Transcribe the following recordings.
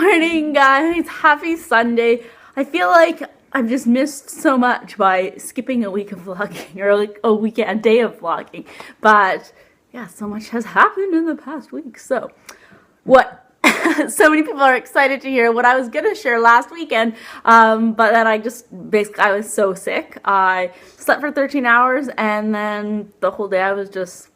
morning, guys. Happy Sunday. I feel like I've just missed so much by skipping a week of vlogging, or like a day of vlogging. But yeah, so much has happened in the past week. So what so many people are excited to hear what I was gonna share last weekend, but then I was so sick. I slept for 13 hours, and then the whole day I was just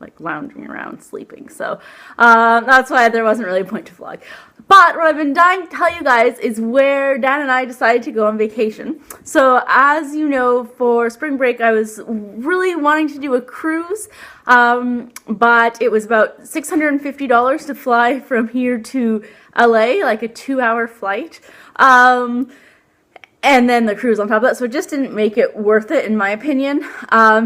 like lounging around sleeping. So that's why there wasn't really a point to vlog. But what I've been dying to tell you guys is where Dan and I decided to go on vacation. So as you know, for spring break I was really wanting to do a cruise, but it was about $650 to fly from here to LA, like a 2-hour flight. And then the cruise on top of that, so it just didn't make it worth it, in my opinion.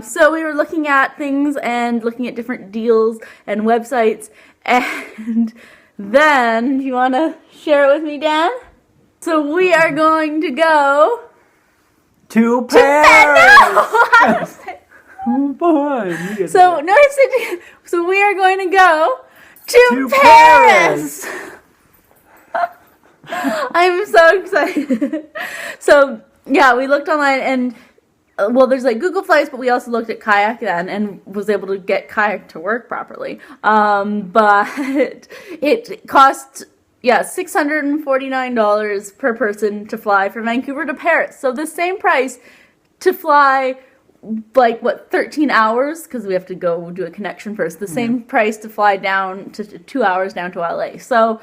So we were looking at things and looking at different deals and websites, and then, you want to share it with me, Dan? So we are going to go to Paris. So we are going to go to Paris. I'm so excited. So yeah, we looked online, and well, there's like Google Flights, but we also looked at Kayak then and was able to get Kayak to work properly. But it cost $649 per person to fly from Vancouver to Paris. So the same price to fly 13 hours, because we have to go do a connection first. The same price to fly down to 2 hours down to LA. So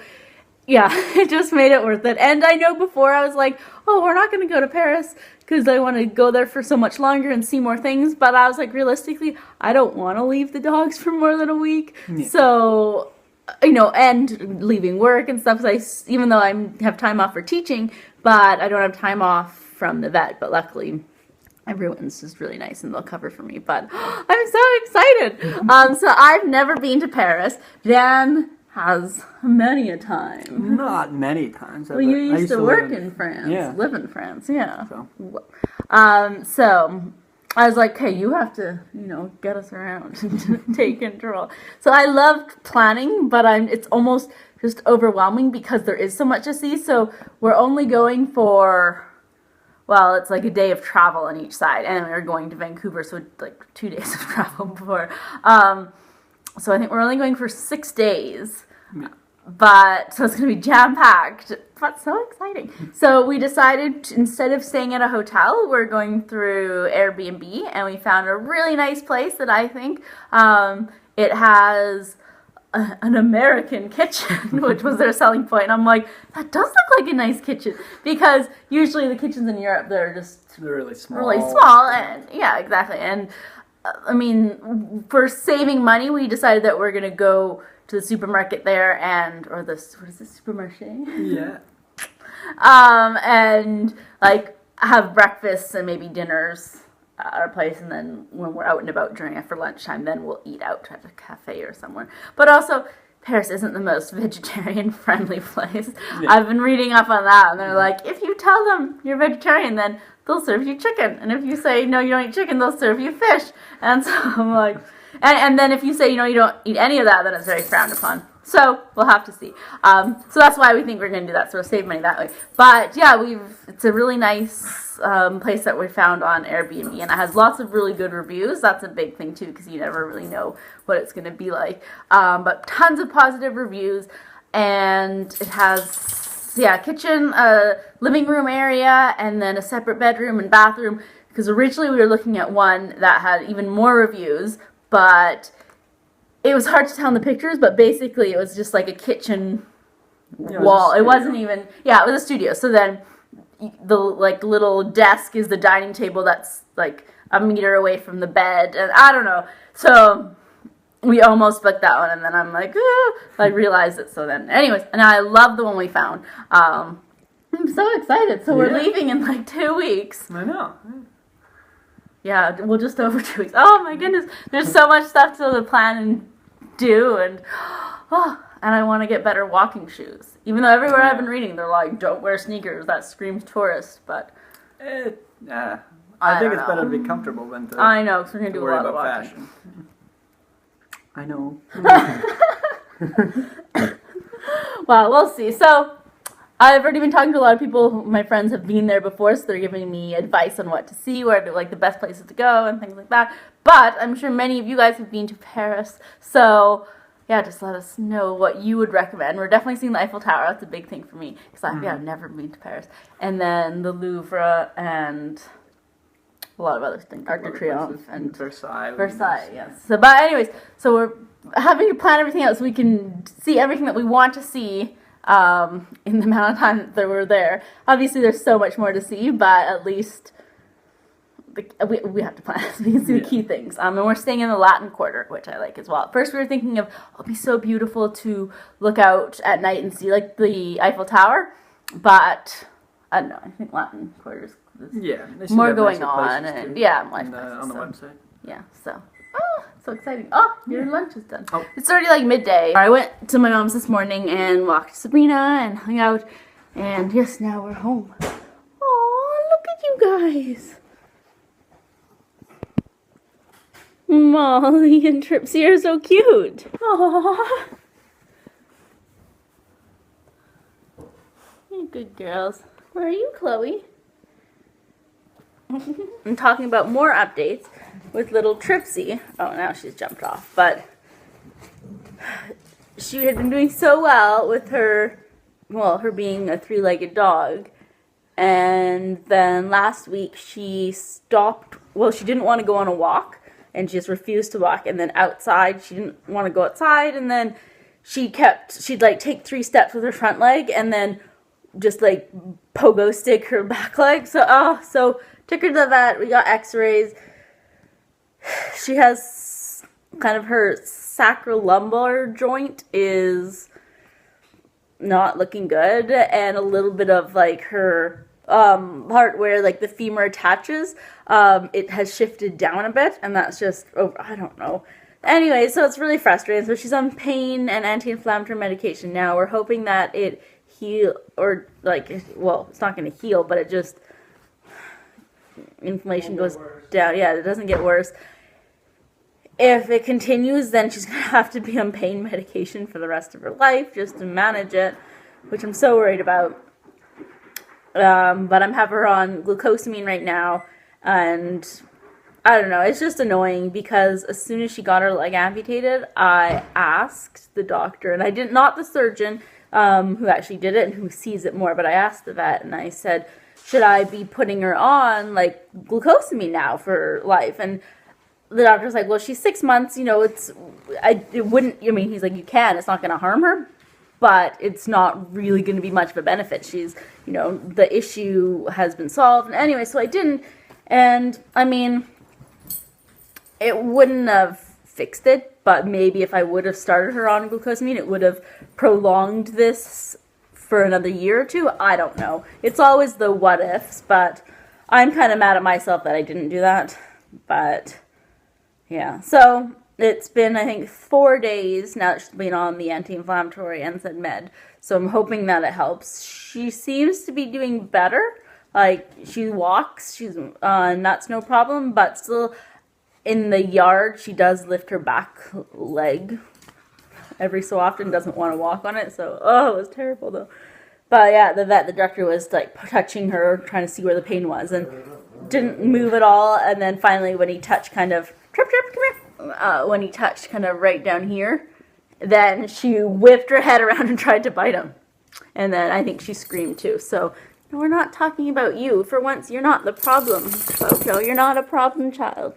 yeah, it just made it worth it. And I know before I was like, oh, we're not going to go to Paris because I want to go there for so much longer and see more things. But I was like, realistically, I don't want to leave the dogs for more than a week. Yeah. So, and leaving work and stuff. Even though I have time off for teaching, but I don't have time off from the vet. But luckily, everyone's just really nice and they'll cover for me. But I'm so excited. So I've never been to Paris. Dan has many a time. Not many times. Well, you used to work in France. Yeah. Live in France, yeah. So I was like, hey, you have to, get us around and take control. So I loved planning, but it's almost just overwhelming because there is so much to see. So we're only going for, well, it's like a day of travel on each side. And we were going to Vancouver, so like 2 days of travel before. So I think we're only going for 6 days, but so it's going to be jam-packed, but so exciting. So we decided instead of staying at a hotel, we're going through Airbnb, and we found a really nice place that I think it has an American kitchen, which was their selling point. And I'm like, that does look like a nice kitchen, because usually the kitchens in Europe, they're really small. Really small, and yeah, exactly. And I mean, for saving money, we decided that we're going to go to the supermarket there what is this, supermarché? Yeah. And like have breakfasts and maybe dinners at our place, and then when we're out and about after lunchtime, then we'll eat out at a cafe or somewhere. But also, Paris isn't the most vegetarian-friendly place. Yeah. I've been reading up on that, and they're like, if you tell them you're vegetarian, then they'll serve you chicken. And if you say, no, you don't eat chicken, they'll serve you fish. And so I'm like, and then if you say, you don't eat any of that, then it's very frowned upon. So we'll have to see. So that's why we think we're going to do that. So we'll save money that way. But yeah, it's a really nice place that we found on Airbnb, and it has lots of really good reviews. That's a big thing too, because you never really know what it's going to be like. But tons of positive reviews, and it has kitchen, living room area, and then a separate bedroom and bathroom, because originally we were looking at one that had even more reviews, but it was hard to tell in the pictures, but basically it was just like a kitchen wall. It wasn't even, it was a studio. So then the little desk is the dining table that's like a meter away from the bed, and I don't know. So we almost booked that one, and then I'm like, I realized it. So then, anyways, and I love the one we found. I'm so excited. So we're leaving in like 2 weeks. I know. Yeah, well, just over 2 weeks. Oh my goodness, there's so much stuff to plan and do, and I want to get better walking shoes. Even though everywhere I've been reading, they're like, don't wear sneakers. That screams tourist. But I think it's better to be comfortable than to. I know, because we're gonna do a lot of walking. Fashion. I know. Well, we'll see. So I've already been talking to a lot of people. My friends have been there before, so they're giving me advice on what to see, where to, like the best places to go, and things like that. But I'm sure many of you guys have been to Paris, so yeah, just let us know what you would recommend. We're definitely seeing the Eiffel Tower. That's a big thing for me because I've never been to Paris, and then the Louvre and a lot of other things, Arc de Triomphe and Versailles. Yes. So, but anyways, so we're having to plan everything out so we can see everything that we want to see in the amount of time that we're there. Obviously, there's so much more to see, but at least we have to plan so we can see the key things. And we're staying in the Latin Quarter, which I like as well. At first, we were thinking of, it'd be so beautiful to look out at night and see like the Eiffel Tower, but I don't know. I think Latin Quarter is more going on, and on the website. Yeah, so. Oh, so exciting. Oh, your lunch is done. Oh. It's already like midday. I went to my mom's this morning and walked Sabrina and hung out. And yes, now we're home. Oh, look at you guys. Molly and Tripsy are so cute. Aww. You're good girls. Where are you, Chloe? I'm talking about more updates with little Tripsy. Oh, now she's jumped off. But she had been doing so well with her being a three-legged dog. And then last week she stopped. Well, she didn't want to go on a walk. And she just refused to walk. And then outside, she didn't want to go outside. And then she'd like take 3 steps with her front leg. And then just like pogo stick her back leg. So took her to the vet. We got x-rays. She has kind of her sacrolumbar joint is not looking good, and a little bit of like her part where like the femur attaches, it has shifted down a bit, and that's just I don't know. Anyway, so it's really frustrating. So she's on pain and anti-inflammatory medication now. We're hoping that it heal, or like, well, it's not going to heal, but it just inflammation goes down. Yeah, it doesn't get worse. If it continues, then she's going to have to be on pain medication for the rest of her life just to manage it, which I'm so worried about. But I'm having her on glucosamine right now, and I don't know, it's just annoying because as soon as she got her leg amputated, I asked the doctor, and I did not the surgeon who actually did it and who sees it more, but I asked the vet, and I said, should I be putting her on like glucosamine now for life? And the doctor's like, well, she's 6 months, he's like, you can, it's not going to harm her, but it's not really going to be much of a benefit. She's, the issue has been solved. And anyway, so I didn't, and I mean, it wouldn't have fixed it, but maybe if I would have started her on glucosamine, it would have prolonged this for another year or two. I don't know. It's always the what ifs, but I'm kind of mad at myself that I didn't do that, but yeah, so it's been, I think, 4 days now that she's been on the anti-inflammatory NSAID med. So I'm hoping that it helps. She seems to be doing better. Like, she walks, and that's no problem. But still, in the yard, she does lift her back leg every so often. Doesn't want to walk on it. So, it was terrible, though. But yeah, the doctor was, like, touching her, trying to see where the pain was. And didn't move at all. And then finally, when he touched kind of... Trip, come here. When he touched kind of right down here, then she whipped her head around and tried to bite him. And then I think she screamed too. So we're not talking about you. For once, you're not the problem, Coco. You're not a problem child.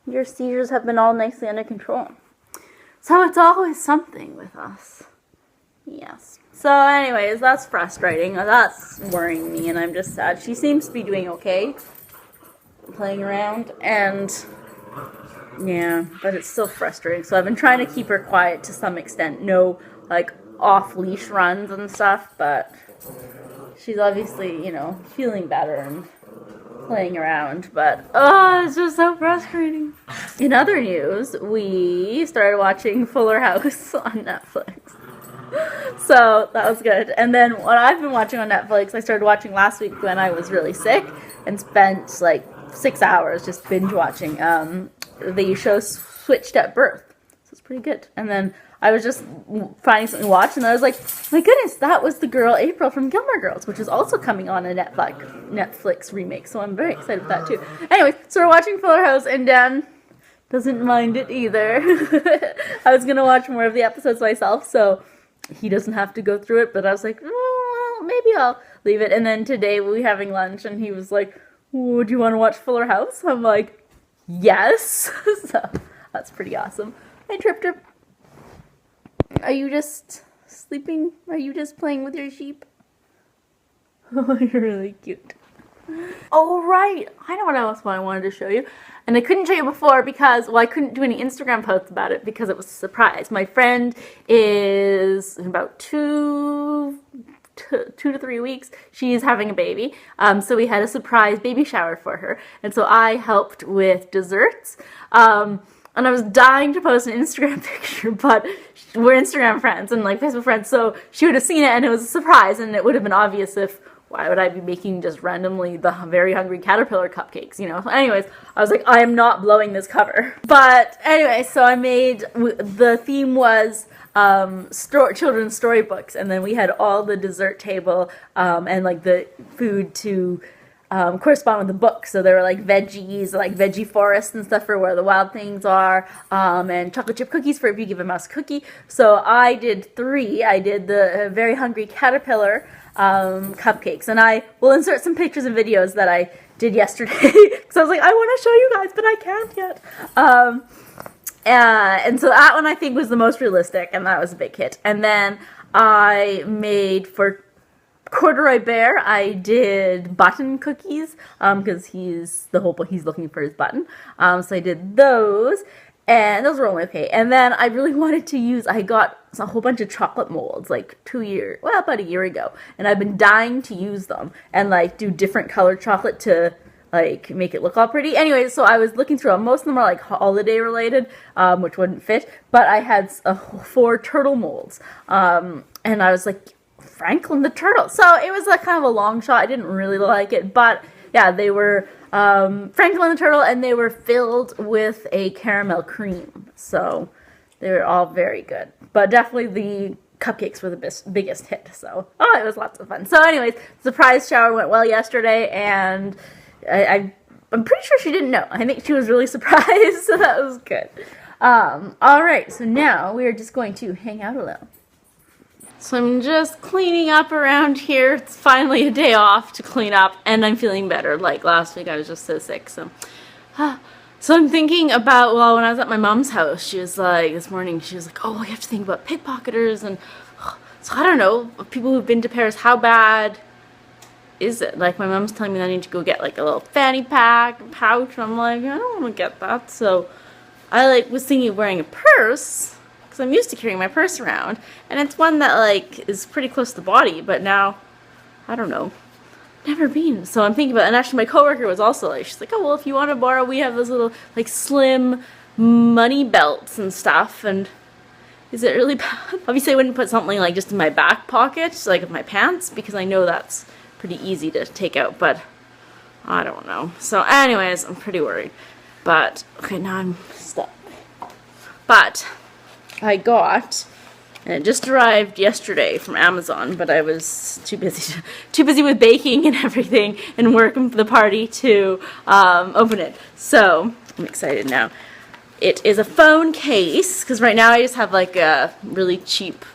Your seizures have been all nicely under control. So it's always something with us. Yes. So anyways, that's frustrating. That's worrying me, and I'm just sad. She seems to be doing okay, playing around, and... yeah, but it's still frustrating. So I've been trying to keep her quiet to some extent. No, like, off-leash runs and stuff, but she's obviously, feeling better and playing around. But, it's just so frustrating. In other news, we started watching Fuller House on Netflix. So that was good. And then what I've been watching on Netflix, I started watching last week when I was really sick and spent, 6 hours just binge watching. The show Switched at Birth. So it's pretty good. And then I was just finding something to watch, and I was like, my goodness, that was the girl April from Gilmore Girls, which is also coming on a Netflix remake, so I'm very excited for that too. Anyway, so we're watching Fuller House, and Dan doesn't mind it either. I was going to watch more of the episodes myself, so he doesn't have to go through it, but I was like, oh, well, maybe I'll leave it. And then today we were having lunch, and he was like, would you want to watch Fuller House? I'm like, yes. So that's pretty awesome. Hi, Trip Trip. Are you just sleeping? Are you just playing with your sheep? Oh, you're really cute. Oh, right. I know what else I wanted to show you. And I couldn't show you before because, well, I couldn't do any Instagram posts about it because it was a surprise. My friend is in about two to 3 weeks. She's having a baby. So we had a surprise baby shower for her. And so I helped with desserts. And I was dying to post an Instagram picture, but we're Instagram friends and like Facebook friends, so she would have seen it and it was a surprise, and it would have been obvious if, why would I be making just randomly the very hungry caterpillar cupcakes, you know? Anyways, I was like, I am not blowing this cover. But anyway, so I made, the theme was children's storybooks, and then we had all the dessert table and like the food to correspond with the book. So there were like veggies, like veggie forests and stuff for where the wild things are, and chocolate chip cookies for if you give a mouse a cookie. So I did 3. I did the very hungry caterpillar cupcakes, and I will insert some pictures and videos that I did yesterday because I was like, I want to show you guys, but I can't yet. And so that one I think was the most realistic, and that was a big hit. And then I made for Corduroy Bear, I did button cookies because he's looking for his button. So I did those, and those were only okay. And then I really wanted to use, I got a whole bunch of chocolate molds like about a year ago, and I've been dying to use them and like do different colored chocolate to like make it look all pretty. Anyway, so I was looking through them. Most of them are like holiday related, which wouldn't fit, but I had 4 turtle molds, and I was like, Franklin the turtle. So it was like kind of a long shot. I didn't really like it, but yeah, they were Franklin the turtle, and they were filled with a caramel cream. So they were all very good, but definitely the cupcakes were the biggest hit. So it was lots of fun. So anyways, surprise shower went well yesterday, and I'm pretty sure she didn't know. I think she was really surprised, so that was good. All right, so now we are just going to hang out a little. So I'm just cleaning up around here. It's finally a day off to clean up, and I'm feeling better. Like last week I was just so sick. So I'm thinking about, well, when I was at my mom's house, she was like, this morning, she was like, oh, we have to think about pickpocketers. And so I don't know, people who've been to Paris, how bad is it? Like my mom's telling me that I need to go get like a little fanny pack, a pouch. And I'm like, I don't want to get that. So I like was thinking of wearing a purse, because I'm used to carrying my purse around, and it's one that like is pretty close to the body, but now I don't know, never been. So I'm thinking about, and actually my coworker was also like, she's like, oh well, if you want to borrow, we have those little like slim money belts and stuff. And is it really bad? Obviously I wouldn't put something like just in my back pocket, like of my pants, because I know that's pretty easy to take out, but I don't know. So anyways, I'm pretty worried. But okay, now I'm stuck. But I got, and it just arrived yesterday from Amazon, but I was too busy with baking and everything and working for the party to open it. So I'm excited now. It is a phone case, because right now I just have like a really cheap,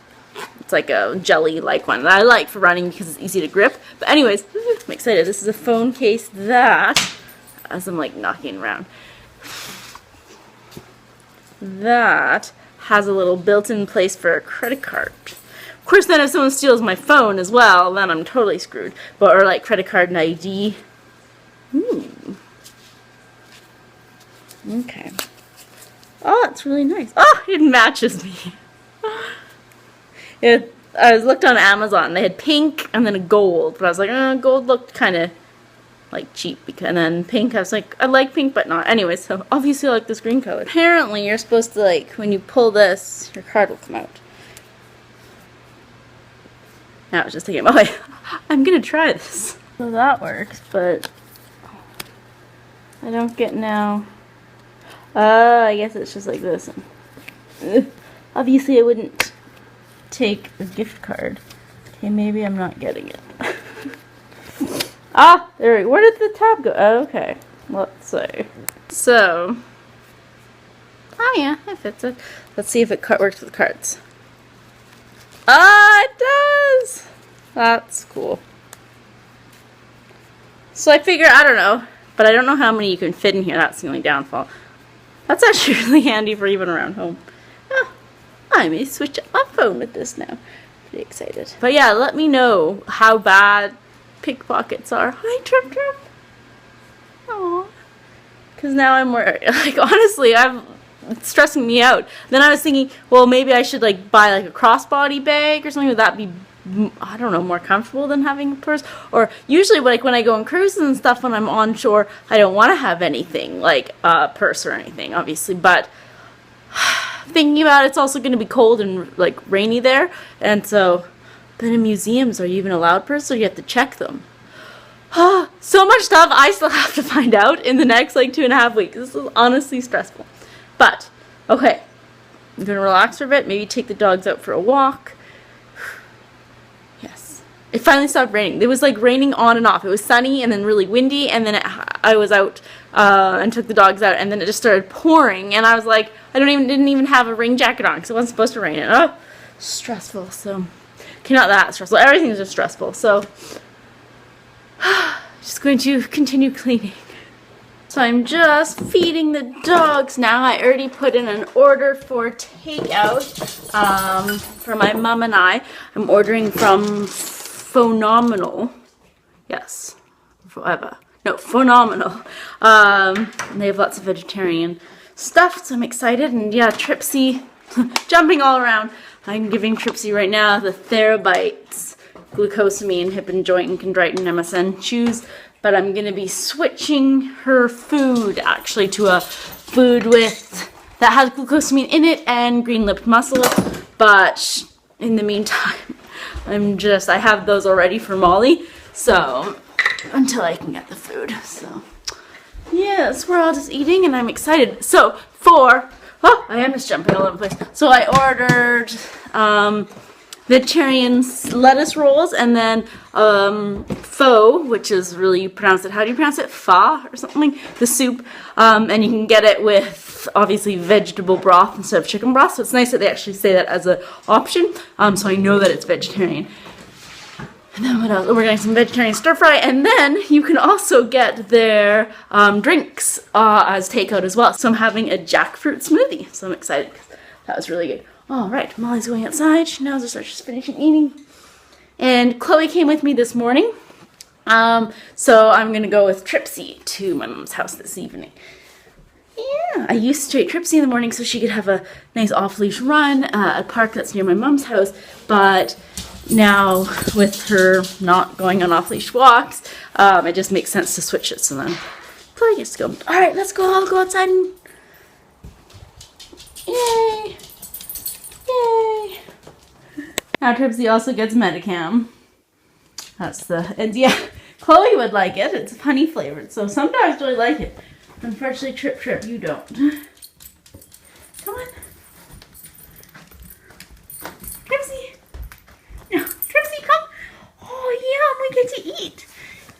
it's like a jelly-like one that I like for running because it's easy to grip. But anyways, I'm excited. This is a phone case that, as I'm like knocking around, that has a little built-in place for a credit card. Of course, then if someone steals my phone as well, then I'm totally screwed. But, or like credit card and ID. Okay. Oh, it's really nice. Oh, it matches me. I was looked on Amazon. They had pink and then a gold. But I was like, gold looked kind of like cheap, and then pink, I was like, I like pink but not. Anyway, so obviously I like this green color. Apparently you're supposed to, like, when you pull this, your card will come out. Now I was just thinking, oh wait, I'm gonna try this. So that works, but I don't get now. I guess it's just like this. Obviously, I wouldn't take a gift card. Okay, maybe I'm not getting it. Ah, there we go. Where did the tab go? Oh, okay, let's see. So, oh yeah, it fits it. Let's see if it works with cards. Ah, it does! That's cool. So I figure, I don't know, but I don't know how many you can fit in here. That's the only downfall. That's actually really handy for even around home. Oh, I may switch up my phone with this now. Pretty excited. But yeah, let me know how bad pickpockets are. Hi, Trip Trip. Aww. Because now I'm worried. Like, honestly, it's stressing me out. Then I was thinking, well, maybe I should, like, buy, like, a crossbody bag or something. Would that be, I don't know, more comfortable than having a purse? Or usually, like, when I go on cruises and stuff, when I'm on shore, I don't want to have anything, like a purse or anything, obviously. But thinking about it, it's also going to be cold and, like, rainy there. And so, but in museums, are you even allowed purses, or you have to check them? So much stuff I still have to find out in the next, like, 2.5 weeks. This is honestly stressful. But, okay. I'm going to relax for a bit. Maybe take the dogs out for a walk. Yes. It finally stopped raining. It was, like, raining on and off. It was sunny and then really windy. And then I was out and took the dogs out. And then it just started pouring. And I was like, didn't even have a rain jacket on because it wasn't supposed to rain. And, oh, stressful. So, okay, not that stressful. Everything's just stressful. So, just going to continue cleaning. So I'm just feeding the dogs now. I already put in an order for takeout for my mom and I. I'm ordering from Phenomenal. Yes. Forever. No, Phenomenal. They have lots of vegetarian stuff, so I'm excited. And yeah, Tripsy, jumping all around. I'm giving Tripsy right now the Therabytes, glucosamine, hip and joint and chondroitin MSM chews. But I'm going to be switching her food, actually, to a food that has glucosamine in it and green-lipped mussel. But in the meantime, I have those already for Molly. So, until I can get the food. So, yes, we're all just eating and I'm excited. So, I am just jumping all over the place. So I ordered vegetarian lettuce rolls, and then pho, which is really, you pronounce it, how do you pronounce it? Pho or something? The soup. And you can get it with, obviously, vegetable broth instead of chicken broth. So it's nice that they actually say that as an option. So I know that it's vegetarian. And then what else? We're getting some vegetarian stir fry. And then you can also get their drinks as takeout as well. So I'm having a jackfruit smoothie. So I'm excited because that was really good. All right, Molly's going outside. She knows she's finishing eating. And Chloe came with me this morning. So I'm going to go with Tripsy to my mom's house this evening. Yeah, I used to take Tripsy in the morning so she could have a nice off-leash run at a park that's near my mom's house. But now, with her not going on off-leash walks, it just makes sense to switch it. So then Chloe gets to go. All right, let's go. I'll go outside and... Yay! Yay! Now Tripsy also gets Medicam. And yeah, Chloe would like it. It's honey flavored, so some dogs really like it. Unfortunately, Trip, you don't. Come on. Tripsy! No, Tripsy, come! Oh, yeah, we get to eat!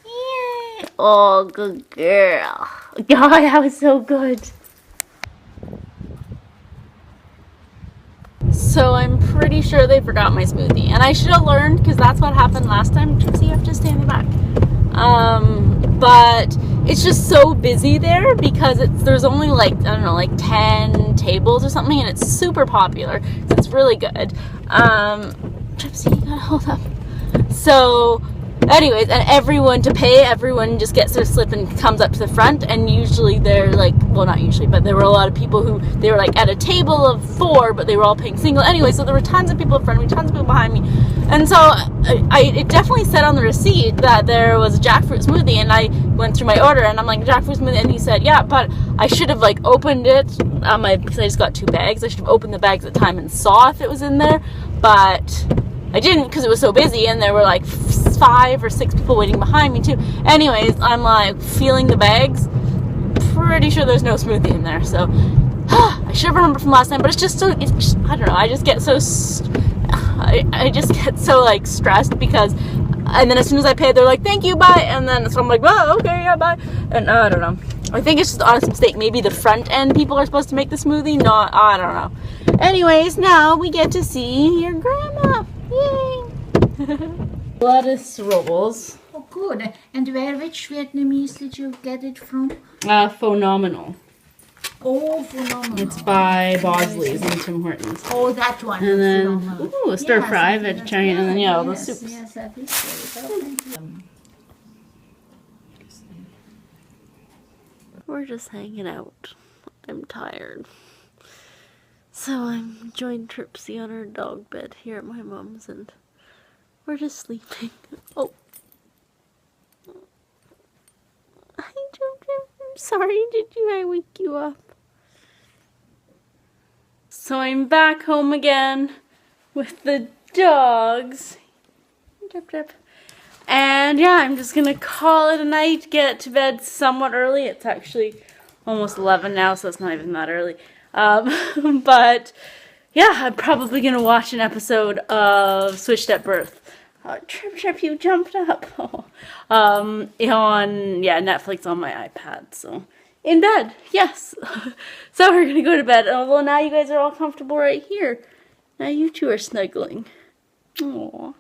Yay! Oh, good girl. God, that was so good. So I'm pretty sure they forgot my smoothie. And I should have learned, because that's what happened last time. Tripsy, you have to stay in the back. But it's just so busy there because there's only like, I don't know, like 10 tables or something, and it's super popular. So it's really good. Tripsy, you gotta hold up. So anyways, and everyone just gets their slip and comes up to the front, and usually they're like, well, not usually, but there were a lot of people who, they were like at a table of 4, but they were all paying single. Anyway, so there were tons of people in front of me, tons of people behind me. And so it definitely said on the receipt that there was a jackfruit smoothie, and I went through my order and I'm like, jackfruit smoothie, and he said, yeah, but I should have like opened it, because I just got 2 bags. I should have opened the bags at the time and saw if it was in there, but I didn't because it was so busy, and there were like 5 or 6 people waiting behind me too. Anyways, I'm like feeling the bags. Pretty sure there's no smoothie in there, so I should have remembered from last time, but it's just so, I don't know, I just get so, I just get so, like, stressed because, and then as soon as I pay, they're like, thank you, bye, and then so I'm like, oh, okay, yeah, bye, and I don't know. I think it's just an honest mistake. Maybe the front end people are supposed to make the smoothie, not, I don't know. Anyways, now we get to see your grandma. Yay! Lettuce rolls. Oh, good. And which Vietnamese did you get it from? Phenomenal. Oh, phenomenal. It's by Bosley's and Tim Hortons. Oh, that one. And then, Phenomenal. ooh, stir fry, Yes, vegetarian, and then, yeah, all the yes, soups. Yes, that is very good. We're just hanging out. I'm tired. So I'm joined Tripsy on her dog bed here at my mom's, and we're just sleeping. Oh. Hi, Trip. I'm sorry. Did I wake you up? So I'm back home again with the dogs. Trip. And yeah, I'm just gonna call it a night, get to bed somewhat early. It's actually almost 11 now, so it's not even that early. But yeah, I'm probably gonna watch an episode of Switched at Birth. Trip, you jumped up. On Netflix on my iPad. So in bed, yes. So we're gonna go to bed. Although now you guys are all comfortable right here. Now you two are snuggling. Aww.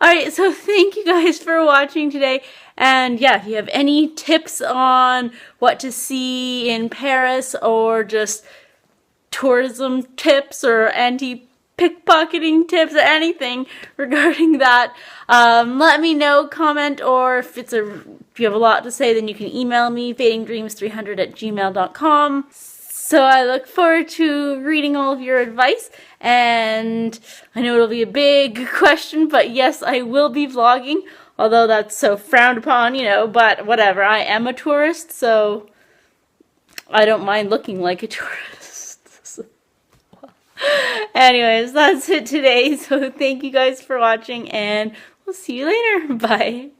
Alright, so thank you guys for watching today. And yeah, if you have any tips on what to see in Paris, or just tourism tips or anti-pickpocketing tips or anything regarding that, let me know, comment, or if you have a lot to say, then you can email me, fadingdreams300@gmail.com. So I look forward to reading all of your advice, and I know it'll be a big question, but yes, I will be vlogging, although that's so frowned upon, but whatever. I am a tourist, so I don't mind looking like a tourist. Anyways, that's it today, so thank you guys for watching, and we'll see you later. Bye.